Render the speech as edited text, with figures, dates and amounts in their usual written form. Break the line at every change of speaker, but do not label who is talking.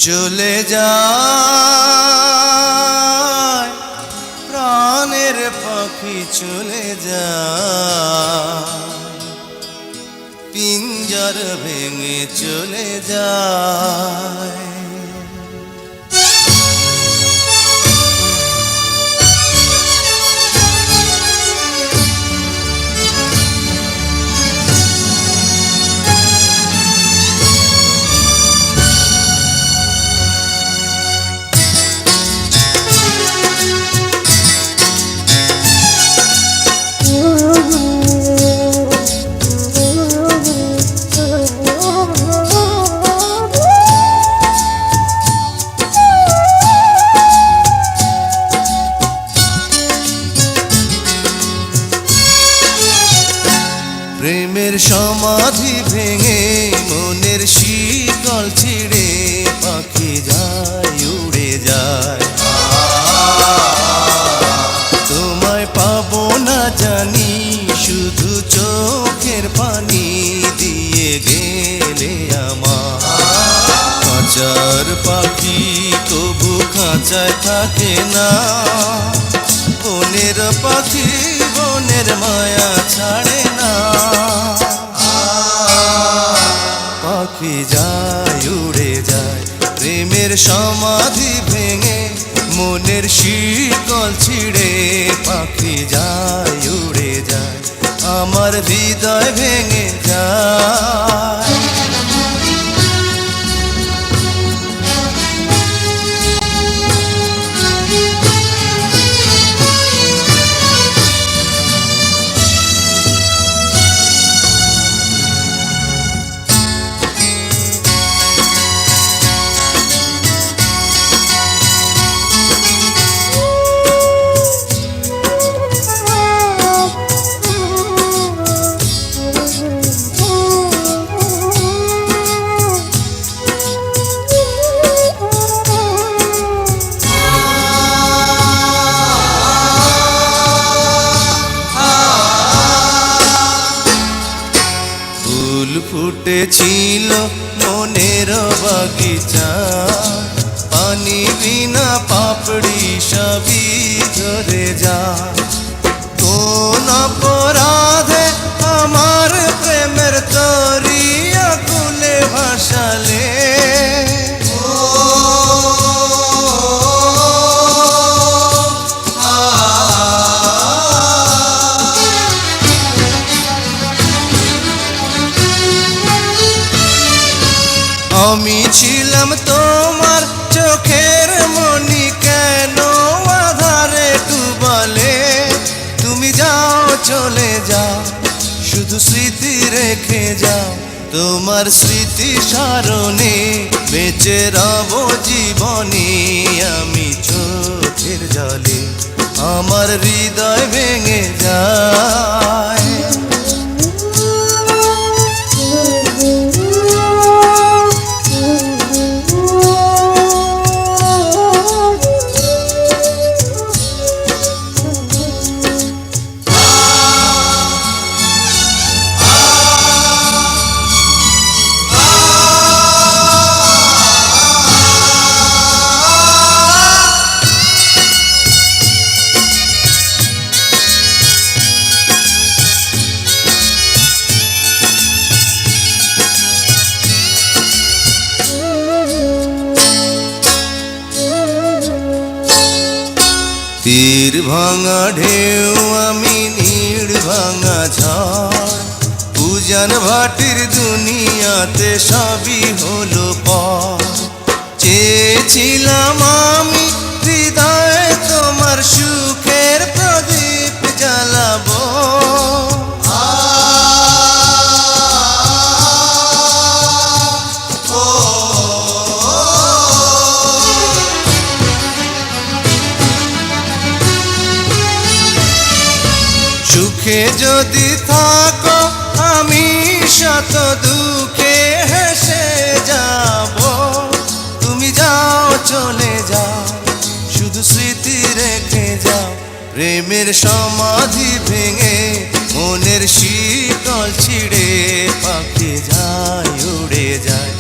চলে যায় প্রাণের পাখি চলে যায় পিঞ্জর ভেঙে চলে যায় প্রেমের সমাধি ভেঙে মনের শিকল ছিঁড়ে পাখি যায় উড়ে যায় তোমায় পাবো না জানি শুধু চোখের পানি দিয়ে গেলে আমার খাঁচার পাখি তবু খাঁচায় থাকে না বনের পাখি বনের মায়া ছাড়ে না পাখি যায় উড়ে যায় প্রেমের সমাধি ভেঙে মনের শিকল ছিঁড়ে পাখি যায় উড়ে যায় আমার হৃদয় ভেঙে যায় ফুটেছিল মনের বাগিচা পানি বিনা পাপড়ি সবই ঝরে যায় কোন অপরাধে আমার প্রেমের তরি আকুলে ভাসালে আমি ছিলাম তোমার চোখের মনি কেন আধারে ডুবালে তুমি যাও চলে যাও শুধু স্মৃতি রেখে যাও তোমার স্মৃতি স্মরণে বেঁচে রব জীবনে আমি চোখের জলে আমার হৃদয় ভেঙে যায় তীর ভাঙা ঢেউ আমি নীড় ভাঙা ঝড় উজান ভাটির দুনিয়াতে সবই হলো পর চেয়েছিলাম আমি হৃদয়ে তোমার সুখের প্রদীপ জ্বালাবো সুখে যদি থাকো আমি শত দুঃখে হেসে যাব তুমি যাও চলে যাও শুধু স্মৃতি রেখে যাও প্রেমের সমাধি ভেঙে মনের শীতল ছিঁড়ে পাখি যায় উড়ে যায়